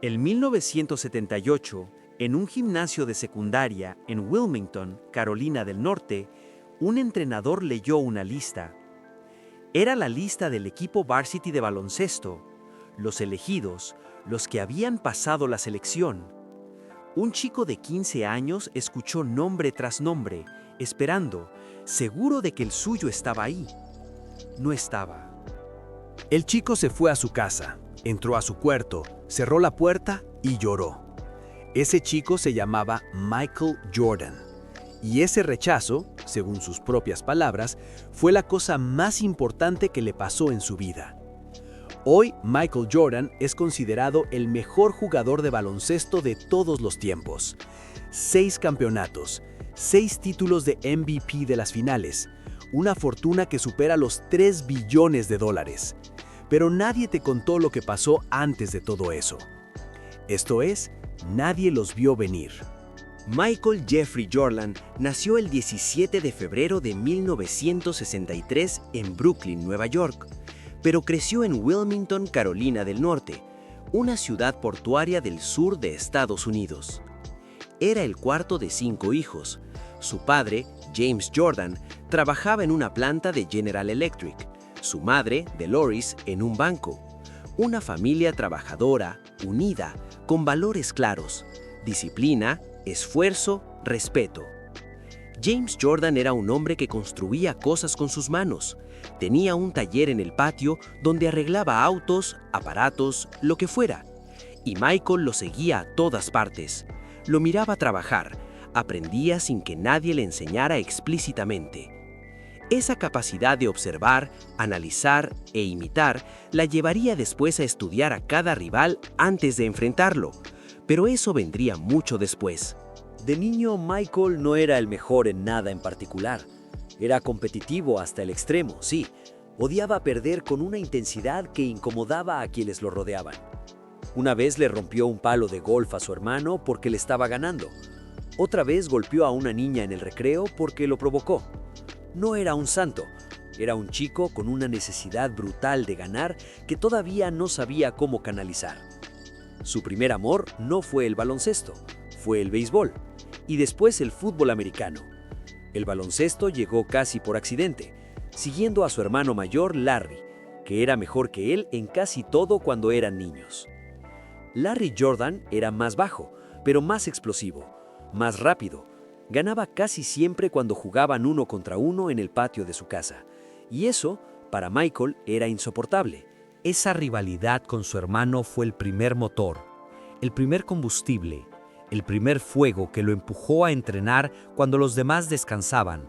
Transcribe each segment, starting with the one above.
En 1978, en un gimnasio de secundaria en Wilmington, Carolina del Norte, un entrenador leyó una lista. Era la lista del equipo varsity de baloncesto, los elegidos, los que habían pasado la selección. Un chico de 15 años escuchó nombre tras nombre, esperando, seguro de que el suyo estaba ahí. No estaba. El chico se fue a su casa, entró a su cuarto, cerró la puerta y lloró. Ese chico se llamaba Michael Jordan. Y ese rechazo, según sus propias palabras, fue la cosa más importante que le pasó en su vida. Hoy, Michael Jordan es considerado el mejor jugador de baloncesto de todos los tiempos. 6 campeonatos, 6 títulos de MVP de las finales, una fortuna que supera los $3 billones. Pero nadie te contó lo que pasó antes de todo eso. Esto es, nadie los vio venir. Michael Jeffrey Jordan nació el 17 de febrero de 1963 en Brooklyn, Nueva York, pero creció en Wilmington, Carolina del Norte, una ciudad portuaria del sur de Estados Unidos. Era el cuarto de 5 hijos. Su padre, James Jordan, trabajaba en una planta de General Electric, su madre, Dolores, en un banco. Una familia trabajadora, unida, con valores claros, disciplina, esfuerzo, respeto. James Jordan era un hombre que construía cosas con sus manos. Tenía un taller en el patio donde arreglaba autos, aparatos, lo que fuera. Y Michael lo seguía a todas partes. Lo miraba trabajar, aprendía sin que nadie le enseñara explícitamente. Esa capacidad de observar, analizar e imitar la llevaría después a estudiar a cada rival antes de enfrentarlo, pero eso vendría mucho después. De niño, Michael no era el mejor en nada en particular. Era competitivo hasta el extremo, sí. Odiaba perder con una intensidad que incomodaba a quienes lo rodeaban. Una vez le rompió un palo de golf a su hermano porque le estaba ganando. Otra vez golpeó a una niña en el recreo porque lo provocó. No era un santo, era un chico con una necesidad brutal de ganar que todavía no sabía cómo canalizar. Su primer amor no fue el baloncesto, fue el béisbol, y después el fútbol americano. El baloncesto llegó casi por accidente, siguiendo a su hermano mayor, Larry, que era mejor que él en casi todo cuando eran niños. Larry Jordan era más bajo, pero más explosivo, más rápido. Ganaba casi siempre cuando jugaban 1 contra 1 en el patio de su casa. Y eso, para Michael, era insoportable. Esa rivalidad con su hermano fue el primer motor, el primer combustible, el primer fuego que lo empujó a entrenar cuando los demás descansaban,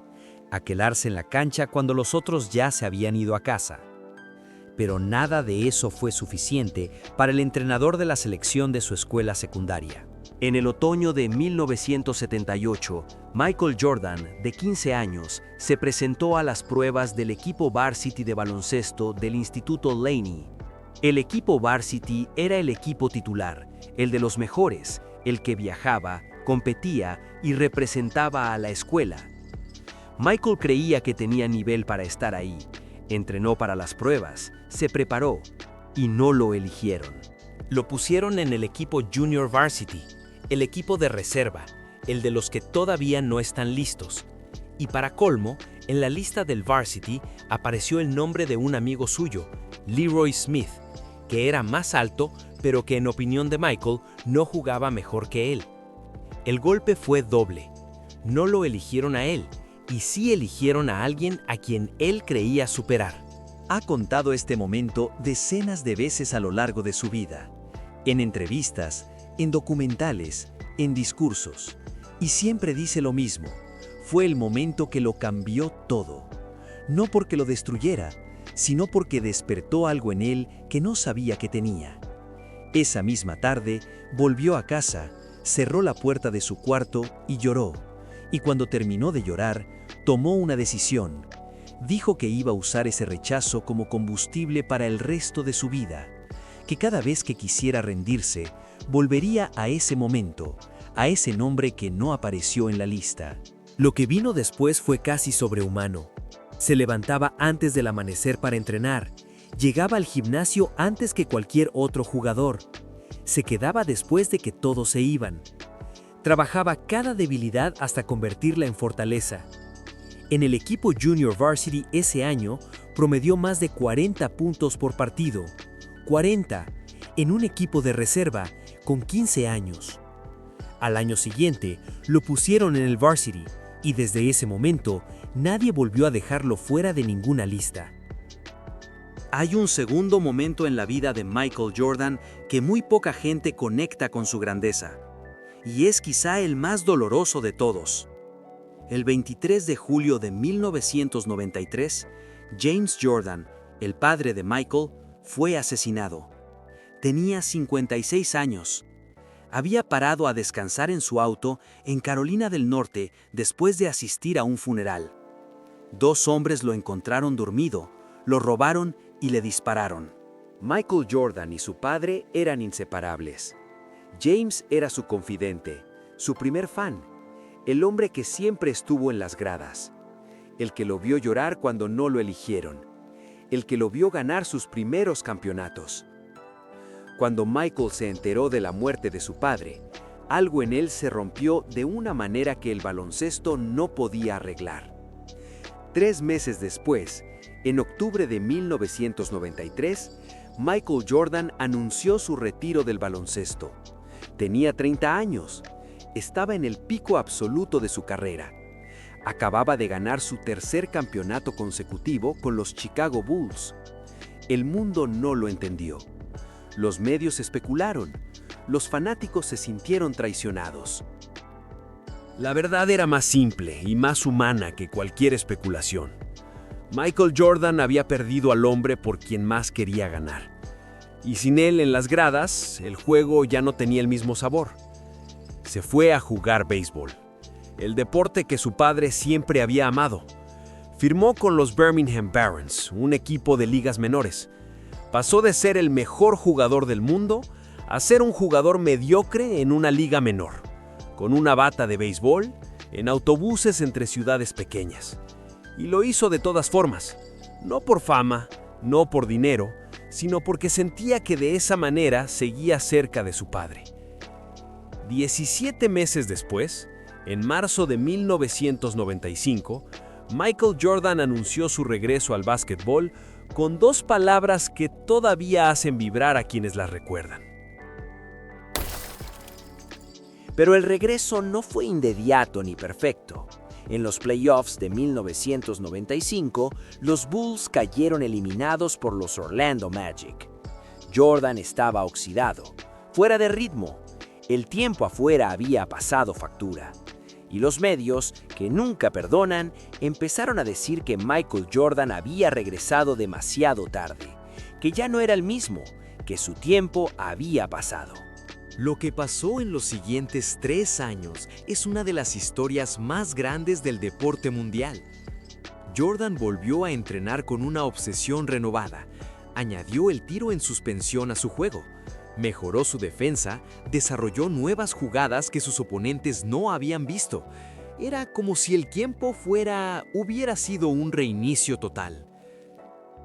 a quedarse en la cancha cuando los otros ya se habían ido a casa. Pero nada de eso fue suficiente para el entrenador de la selección de su escuela secundaria. En el otoño de 1978, Michael Jordan, de 15 años, se presentó a las pruebas del equipo varsity de baloncesto del Instituto Laney. El equipo varsity era el equipo titular, el de los mejores, el que viajaba, competía y representaba a la escuela. Michael creía que tenía nivel para estar ahí, entrenó para las pruebas, se preparó y no lo eligieron. Lo pusieron en el equipo Junior Varsity, el equipo de reserva, el de los que todavía no están listos. Y para colmo, en la lista del Varsity apareció el nombre de un amigo suyo, Leroy Smith, que era más alto, pero que en opinión de Michael no jugaba mejor que él. El golpe fue doble. No lo eligieron a él, y sí eligieron a alguien a quien él creía superar. Ha contado este momento decenas de veces a lo largo de su vida, en entrevistas, en documentales, en discursos, y siempre dice lo mismo: fue el momento que lo cambió todo. No porque lo destruyera, sino porque despertó algo en él que no sabía que tenía. Esa misma tarde, volvió a casa, cerró la puerta de su cuarto y lloró. Y cuando terminó de llorar, tomó una decisión. Dijo que iba a usar ese rechazo como combustible para el resto de su vida, que cada vez que quisiera rendirse, volvería a ese momento, a ese nombre que no apareció en la lista. Lo que vino después fue casi sobrehumano. Se levantaba antes del amanecer para entrenar, llegaba al gimnasio antes que cualquier otro jugador. Se quedaba después de que todos se iban. Trabajaba cada debilidad hasta convertirla en fortaleza. En el equipo Junior Varsity ese año promedió más de 40 puntos por partido. 40, en un equipo de reserva con 15 años. Al año siguiente lo pusieron en el Varsity y desde ese momento nadie volvió a dejarlo fuera de ninguna lista. Hay un segundo momento en la vida de Michael Jordan que muy poca gente conecta con su grandeza, y es quizá el más doloroso de todos. El 23 de julio de 1993, James Jordan, el padre de Michael, fue asesinado. Tenía 56 años. Había parado a descansar en su auto en Carolina del Norte después de asistir a un funeral. 2 hombres lo encontraron dormido, lo robaron y le dispararon. Michael Jordan y su padre eran inseparables. James era su confidente, su primer fan, el hombre que siempre estuvo en las gradas, el que lo vio llorar cuando no lo eligieron, el que lo vio ganar sus primeros campeonatos. Cuando Michael se enteró de la muerte de su padre, algo en él se rompió de una manera que el baloncesto no podía arreglar. 3 meses después, en octubre de 1993, Michael Jordan anunció su retiro del baloncesto. Tenía 30 años. Estaba en el pico absoluto de su carrera. Acababa de ganar su tercer campeonato consecutivo con los Chicago Bulls. El mundo no lo entendió. Los medios especularon. Los fanáticos se sintieron traicionados. La verdad era más simple y más humana que cualquier especulación. Michael Jordan había perdido al hombre por quien más quería ganar. Y sin él en las gradas, el juego ya no tenía el mismo sabor. Se fue a jugar béisbol, el deporte que su padre siempre había amado. Firmó con los Birmingham Barons, un equipo de ligas menores. Pasó de ser el mejor jugador del mundo a ser un jugador mediocre en una liga menor, con una bata de béisbol, en autobuses entre ciudades pequeñas. Y lo hizo de todas formas, no por fama, no por dinero, sino porque sentía que de esa manera seguía cerca de su padre. 17 meses después, en marzo de 1995, Michael Jordan anunció su regreso al básquetbol con 2 palabras que todavía hacen vibrar a quienes las recuerdan. Pero el regreso no fue inmediato ni perfecto. En los playoffs de 1995, los Bulls cayeron eliminados por los Orlando Magic. Jordan estaba oxidado, fuera de ritmo. El tiempo afuera había pasado factura. Y los medios, que nunca perdonan, empezaron a decir que Michael Jordan había regresado demasiado tarde, que ya no era el mismo, que su tiempo había pasado. Lo que pasó en los siguientes 3 años es una de las historias más grandes del deporte mundial. Jordan volvió a entrenar con una obsesión renovada, añadió el tiro en suspensión a su juego, mejoró su defensa, desarrolló nuevas jugadas que sus oponentes no habían visto. Era como si el tiempo hubiera sido un reinicio total.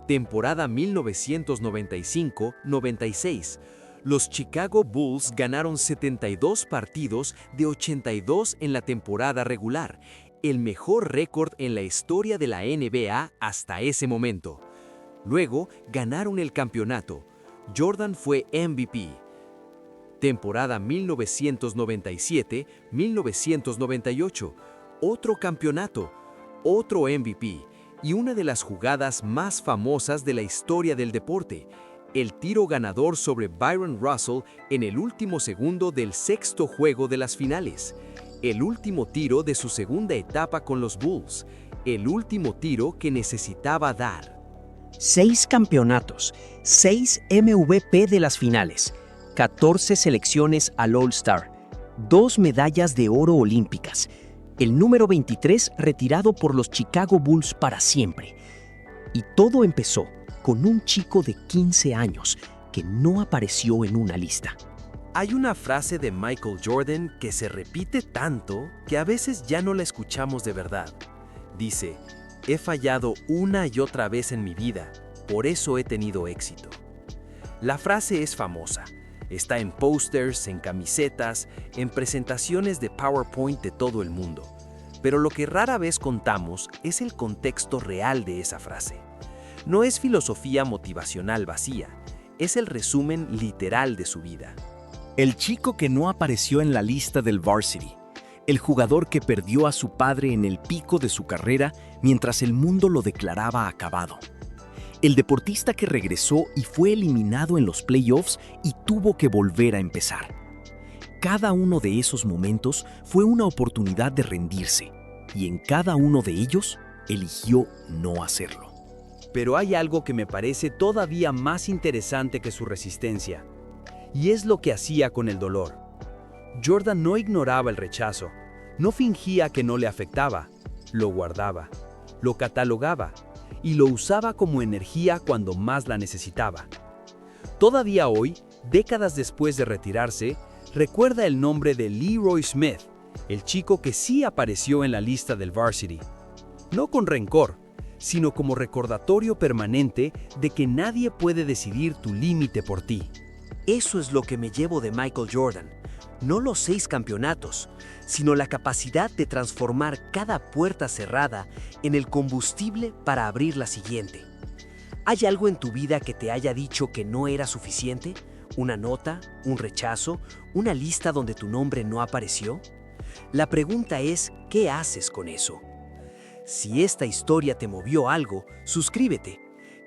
Temporada 1995-96. Los Chicago Bulls ganaron 72 partidos de 82 en la temporada regular, el mejor récord en la historia de la NBA hasta ese momento. Luego ganaron el campeonato. Jordan fue MVP. Temporada 1997-1998. Otro campeonato, otro MVP y una de las jugadas más famosas de la historia del deporte. El tiro ganador sobre Byron Russell en el último segundo del 6º juego de las finales. El último tiro de su segunda etapa con los Bulls. El último tiro que necesitaba dar. 6 campeonatos, 6 MVP de las finales, 14 selecciones al All-Star, 2 medallas de oro olímpicas, el número 23 retirado por los Chicago Bulls para siempre. Y todo empezó con un chico de 15 años que no apareció en una lista. Hay una frase de Michael Jordan que se repite tanto que a veces ya no la escuchamos de verdad. Dice: he fallado una y otra vez en mi vida, por eso he tenido éxito. La frase es famosa. Está en pósters, en camisetas, en presentaciones de PowerPoint de todo el mundo. Pero lo que rara vez contamos es el contexto real de esa frase. No es filosofía motivacional vacía, es el resumen literal de su vida. El chico que no apareció en la lista del varsity. El jugador que perdió a su padre en el pico de su carrera mientras el mundo lo declaraba acabado. El deportista que regresó y fue eliminado en los playoffs y tuvo que volver a empezar. Cada uno de esos momentos fue una oportunidad de rendirse, y en cada uno de ellos eligió no hacerlo. Pero hay algo que me parece todavía más interesante que su resistencia, y es lo que hacía con el dolor. Jordan no ignoraba el rechazo, no fingía que no le afectaba, lo guardaba, lo catalogaba y lo usaba como energía cuando más la necesitaba. Todavía hoy, décadas después de retirarse, recuerda el nombre de Leroy Smith, el chico que sí apareció en la lista del varsity. No con rencor, sino como recordatorio permanente de que nadie puede decidir tu límite por ti. Eso es lo que me llevo de Michael Jordan. No los 6 campeonatos, sino la capacidad de transformar cada puerta cerrada en el combustible para abrir la siguiente. ¿Hay algo en tu vida que te haya dicho que no era suficiente? ¿Una nota? ¿Un rechazo? ¿Una lista donde tu nombre no apareció? La pregunta es, ¿qué haces con eso? Si esta historia te movió algo, suscríbete.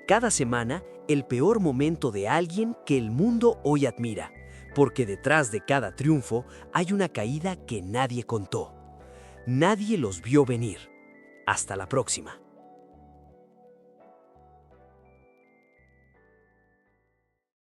Cada semana, el peor momento de alguien que el mundo hoy admira, porque detrás de cada triunfo hay una caída que nadie contó. Nadie los vio venir. Hasta la próxima.